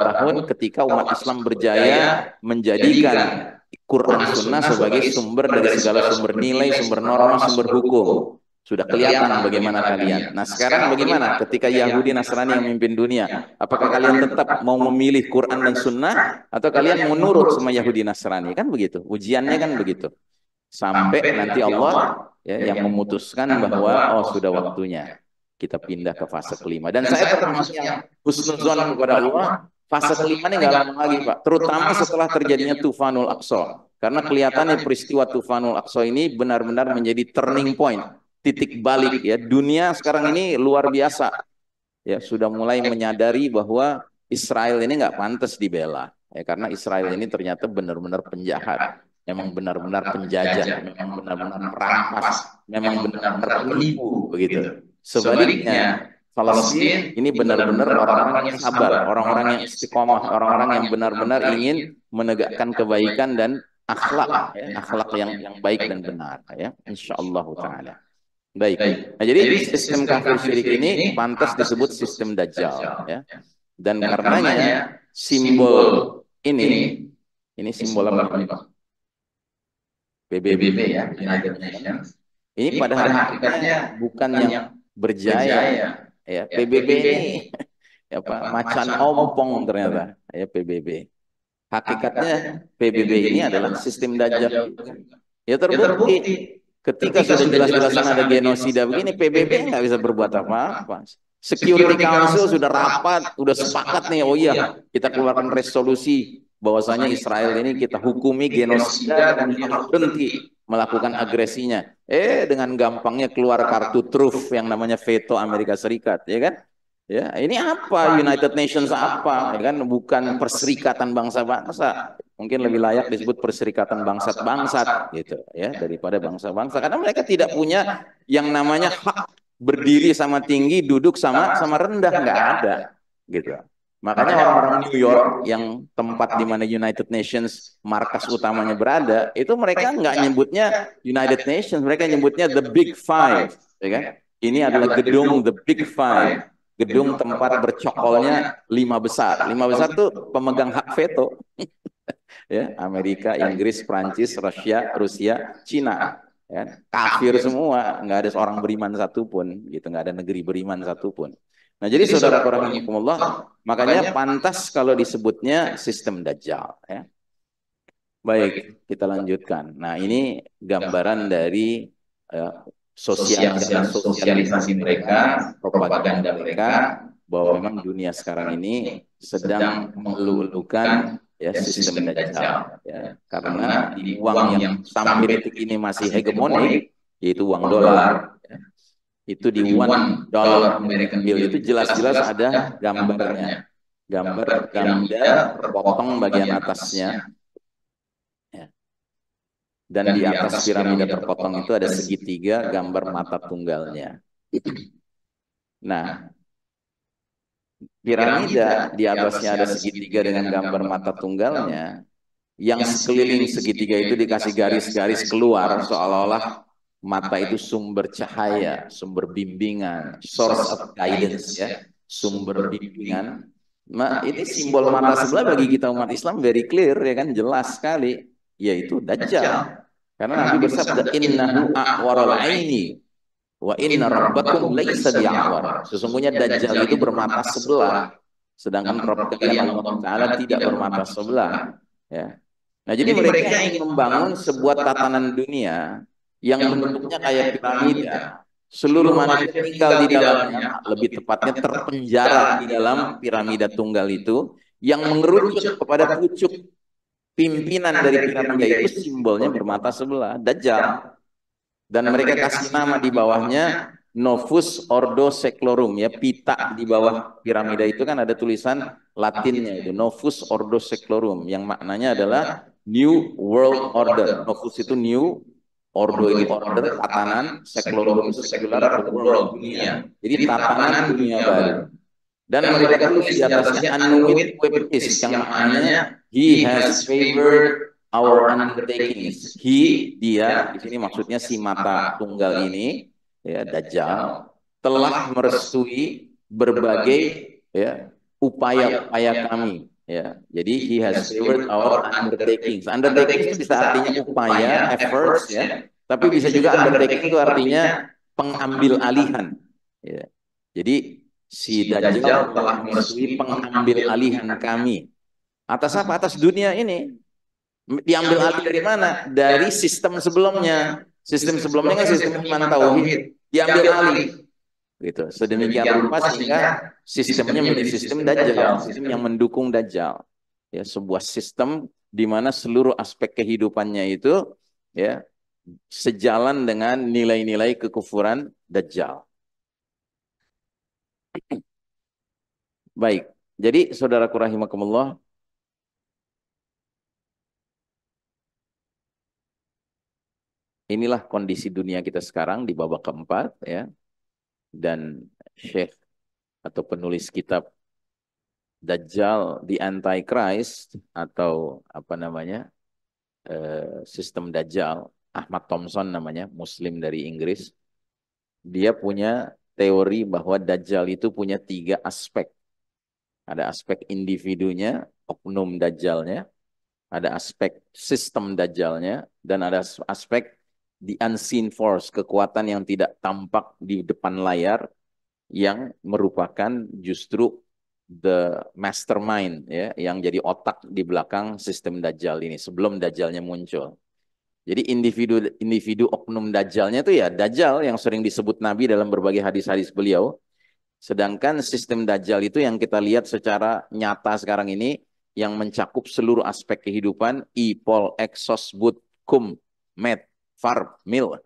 A: tahun ketika umat Islam berjaya menjadikan Quran Sunnah sebagai sumber dari segala sumber nilai, sumber norma, sumber hukum. Sudah kelihatan bagaimana kalian. Nah sekarang bagaimana ketika Yahudi Nasrani yang memimpin dunia? Apakah kalian tetap mau memilih Quran dan Sunnah atau kalian menurut sama Yahudi Nasrani? Kan begitu. Ujiannya kan begitu. Sampai nanti Allah, ya, yang memutuskan bahwa oh sudah waktunya kita pindah ke fase kelima. Dan saya termasuk yang husnuzon kepada Allah. Fase kelima ini nggak lama lagi, Pak. Terutama setelah terjadinya Tufanul Aqsa. Karena kelihatannya peristiwa Tufanul Aqsa ini benar-benar menjadi turning point, titik balik, ya. Dunia sekarang ini luar biasa, ya, sudah mulai menyadari bahwa Israel ini nggak pantas dibela, ya, karena Israel ini ternyata benar-benar penjahat, memang benar-benar penjajah, memang benar-benar perampas, memang benar-benar penipu, begitu. Sebaliknya, Palestina ini benar-benar orang-orang yang sabar, orang-orang yang istiqomah, orang-orang yang benar-benar ingin menegakkan kebaikan dan akhlak, ya, akhlak yang baik dan benar, ya, insyaallah taala. Baik. Nah, jadi sistem kafir syirik ini pantas disebut sistem Dajjal, ya. Dan karenanya simbol ini simbol apa ini, Pak? PBB, ya, United Nations. Ini pada hakikatnya bukan yang berjaya, ya. PBB ini ya, Pak, macan ompong ternyata, ya, PBB. Hakikatnya PBB ini adalah sistem Dajjal. Ya terbukti ketika sudah jelas-jelasan ada genosida begini, PBB nggak bisa berbuat apa-apa. Security Council sudah rapat, sudah sepakat nih, oh iya kita keluarkan resolusi bahwasanya Israel ini kita hukumi genosida dan kita berhenti melakukan agresinya. Dengan gampangnya keluar kartu truf yang namanya veto Amerika Serikat, ya kan? Ya, ini apa? United Nations apa? Ya kan, bukan perserikatan bangsa-bangsa. Mungkin lebih layak disebut perserikatan bangsat-bangsat gitu, ya, daripada bangsa-bangsa, karena mereka tidak punya yang namanya hak berdiri sama tinggi, duduk sama rendah, nggak ada gitu. Makanya orang-orang New York yang tempat di mana United Nations markas utamanya berada, itu mereka nggak nyebutnya United Nations, mereka nyebutnya The Big Five, ya kan? Ini adalah gedung The Big Five, gedung tempat bercokolnya lima besar. Lima besar tuh pemegang hak veto. Ya, Amerika, Inggris, Prancis, Rusia, Cina, ya, kafir semua, nggak ada seorang beriman satupun, gitu, nggak ada negeri beriman satupun. Nah, jadi saudara rahimakumullah, makanya pantas kalau disebutnya sistem Dajjal, ya. Baik, kita lanjutkan. Nah, ini gambaran dari sosialisasi mereka, propaganda mereka, bahwa memang dunia sekarang ini sedang mengeluh-elukan ya sistem Dajjal, ya, karena di uang yang sampai detik ini masih hegemonik, yaitu uang dolar, ya, itu di $1 American bill itu jelas-jelas ada gambarnya, gambar piramida terpotong bagian atasnya, ya. Dan di atas piramida terpotong itu ada segitiga gambar mata tunggalnya. Nah, piramida di atasnya ada segitiga dengan gambar mata tunggalnya, yang sekeliling segitiga itu dikasih garis-garis keluar seolah-olah mata itu sumber cahaya, sumber bimbingan, source of guidance, ya, sumber bimbingan. Nah, ini simbol mata sebelah bagi kita umat Islam very clear, ya kan, jelas sekali, yaitu Dajjal. Karena Nabi bersabda, innahu a'waral aini wa inna rabbakum laisa bi'awar. Sesungguhnya Dajjal itu bermata sebelah, sedangkan Rabb kalian Allah Ta'ala tidak bermata sebelah. Ya. Nah, jadi mereka ingin membangun sebuah tatanan dunia yang bentuknya kayak piramida. Seluruh manusia tinggal di dalamnya, lebih tepatnya terpenjara di dalam piramida tunggal itu, yang mengerucut kepada pucuk pimpinan dari piramida itu simbolnya bermata sebelah, Dajjal. Dan mereka kasih nama di bawahnya Novus Ordo Seclorum, ya, pita di bawah piramida itu kan ada tulisan Latinnya itu Novus Ordo Seclorum, yang maknanya adalah New World Order. Novus itu new, Ordo itu order, tatanan, Seclorum itu secular atau world, dunia. Jadi tatanan dunia baru. Dan mereka tulis di atasnya Annuit Webtis, yang maknanya He has favored our undertakings. Dia, di sini maksudnya si mata tunggal ini, ya, Dajjal, telah merestui berbagai, ya, upaya-upaya kami. Ya, jadi he has favored our undertakings. Undertakings itu bisa artinya upaya, efforts, ya, tapi bisa juga undertaking itu artinya pengambil alihan. Ya. Jadi si Dajjal telah merestui pengambil alihan kami. Atas apa? Atas dunia ini. Diambil alih dari mana? Dari sistem sebelumnya. Sistem sebelumnya kan sistem iman tauhid. Diambil alih. Gitu. Sedemikian rupa sehingga sistemnya menjadi sistem Dajjal, sistem yang mendukung Dajjal. Ya, sebuah sistem di mana seluruh aspek kehidupannya itu, ya, sejalan dengan nilai-nilai kekufuran Dajjal. Baik. Jadi saudaraku rahimakumullah, inilah kondisi dunia kita sekarang di babak keempat, ya. Dan Syekh atau penulis kitab Dajjal the Antichrist atau apa namanya, sistem Dajjal, Ahmad Thompson namanya, Muslim dari Inggris. Dia punya teori bahwa Dajjal itu punya 3 aspek. Ada aspek individunya, oknum Dajjalnya, ada aspek sistem Dajjalnya, dan ada aspek the unseen force, kekuatan yang tidak tampak di depan layar, yang merupakan justru the mastermind, ya, yang jadi otak di belakang sistem Dajjal ini sebelum Dajjalnya muncul. Jadi individu oknum Dajjalnya itu ya Dajjal yang sering disebut Nabi dalam berbagai hadis-hadis beliau. Sedangkan sistem Dajjal itu yang kita lihat secara nyata sekarang ini, yang mencakup seluruh aspek kehidupan, pol, exos, but, kum, met, farb, mil.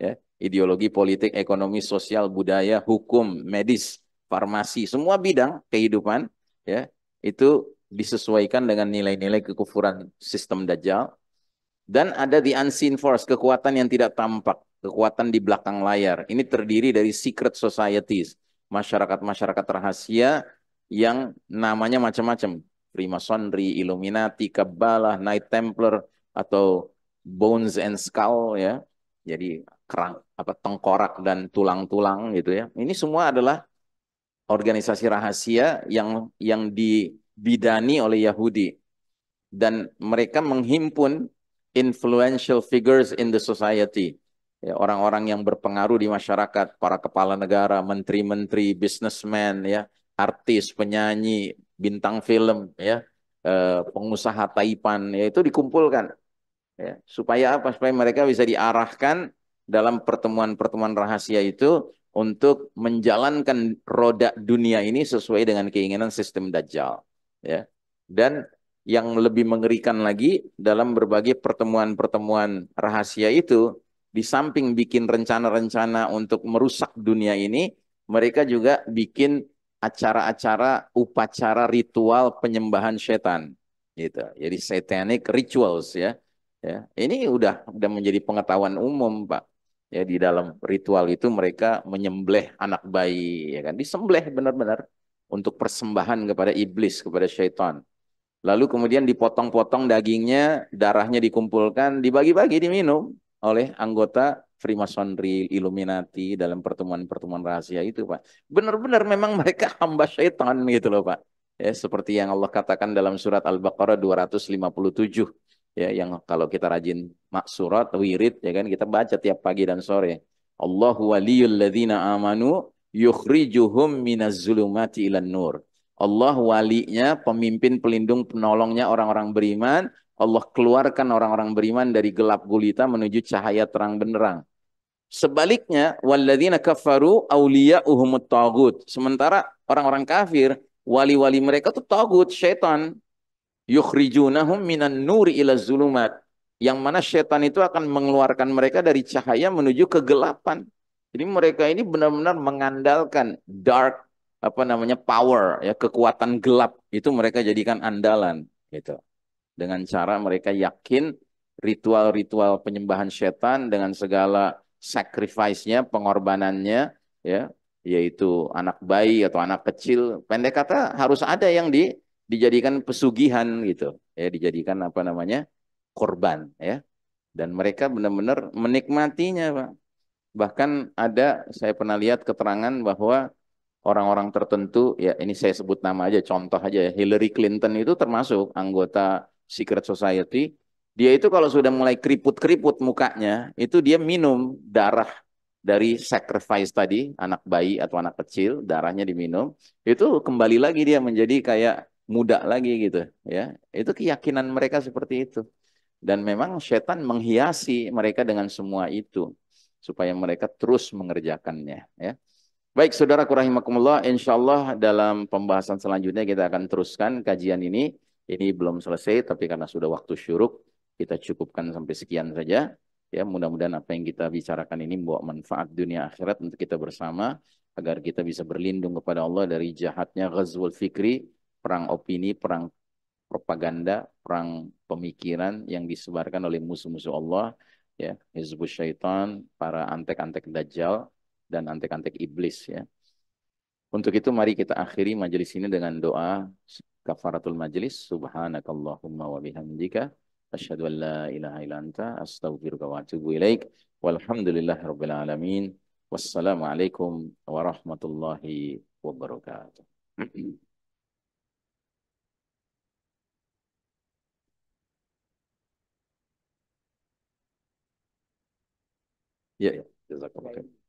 A: Ya, ideologi, politik, ekonomi, sosial, budaya, hukum, medis, farmasi, semua bidang kehidupan, ya, itu disesuaikan dengan nilai-nilai kekufuran sistem Dajjal. Dan ada the unseen force, kekuatan yang tidak tampak, kekuatan di belakang layar. Ini terdiri dari secret societies, masyarakat-masyarakat rahasia yang namanya macam-macam. Freemasonry, Illuminati, Kabbalah, Knight Templar, atau Bones and Skull, ya. Jadi kerang, apa, tengkorak dan tulang-tulang gitu, ya. Ini semua adalah organisasi rahasia yang dibidani oleh Yahudi. Dan mereka menghimpun influential figures in the society, ya, orang-orang yang berpengaruh di masyarakat, para kepala negara, menteri-menteri, businessman, ya, artis, penyanyi, bintang film, ya, pengusaha taipan, ya, itu dikumpulkan, ya, supaya apa? Supaya mereka bisa diarahkan dalam pertemuan-pertemuan rahasia itu untuk menjalankan roda dunia ini sesuai dengan keinginan sistem Dajjal. Ya. Dan yang lebih mengerikan lagi dalam berbagai pertemuan-pertemuan rahasia itu, di samping bikin rencana-rencana untuk merusak dunia ini, mereka juga bikin acara-acara, upacara ritual penyembahan setan. Gitu. Jadi satanic rituals ya. Ya, ini udah menjadi pengetahuan umum, Pak. Ya, di dalam ritual itu mereka menyembelih anak bayi, ya kan? Disembelih benar-benar untuk persembahan kepada iblis, kepada syaitan. Lalu kemudian dipotong-potong dagingnya, darahnya dikumpulkan, dibagi-bagi, diminum oleh anggota Freemasonry, Illuminati dalam pertemuan-pertemuan rahasia itu, Pak. Benar-benar memang mereka hamba syaitan gitu loh, Pak. Ya, seperti yang Allah katakan dalam surat Al-Baqarah 257. Ya, yang kalau kita rajin maksurat, wirid, ya kan, kita baca tiap pagi dan sore. Allahu waliyul ladzina amanu yukhrijuhum minaz zulumati ilan nur. Allah walinya, pemimpin, pelindung, penolongnya orang-orang beriman. Allah keluarkan orang-orang beriman dari gelap gulita menuju cahaya terang benderang. Sebaliknya, walladzina kafaru awliya'uhumut tagut. Sementara orang-orang kafir, wali-wali mereka tuh tagut, syaitan. Yukhrijunahum minan nuri ila zulumat. Yang mana syaitan itu akan mengeluarkan mereka dari cahaya menuju kegelapan. Jadi mereka ini benar-benar mengandalkan dark apa namanya power ya, kekuatan gelap itu mereka jadikan andalan gitu. Dengan cara mereka yakin ritual-ritual penyembahan setan dengan segala sacrifice-nya, pengorbanannya ya, yaitu anak bayi atau anak kecil, pendek kata harus ada yang dijadikan pesugihan gitu ya, dijadikan apa namanya korban ya, dan mereka benar-benar menikmatinya, Pak. Bahkan ada, saya pernah lihat keterangan bahwa orang-orang tertentu, ya ini saya sebut nama aja, contoh aja ya, Hillary Clinton itu termasuk anggota Secret Society. Dia itu kalau sudah mulai keriput-keriput mukanya, itu dia minum darah dari sacrifice tadi, anak bayi atau anak kecil, darahnya diminum, itu kembali lagi dia menjadi kayak muda lagi gitu ya. Itu keyakinan mereka seperti itu. Dan memang setan menghiasi mereka dengan semua itu supaya mereka terus mengerjakannya ya. Baik, saudaraku rahimakumullah, insya Allah dalam pembahasan selanjutnya kita akan teruskan kajian ini. Ini belum selesai, tapi karena sudah waktu syuruk, kita cukupkan sampai sekian saja. Ya, mudah-mudahan apa yang kita bicarakan ini membawa manfaat dunia akhirat untuk kita bersama, agar kita bisa berlindung kepada Allah dari jahatnya ghazwul fikri, perang opini, perang propaganda, perang pemikiran yang disebarkan oleh musuh-musuh Allah, ya, hizbus syaitan, para antek-antek dajjal, dan antek-antek iblis ya. Untuk itu mari kita akhiri majelis ini dengan doa kafaratul majelis. Subhanakallahumma wa bihamdika asyhadu an la ilaha illa anta astaghfiruka wa atubu ilaik. Walhamdulillahirabbil alamin. Wassalamualaikum warahmatullahi wabarakatuh. Ya, ya. Jazakallah.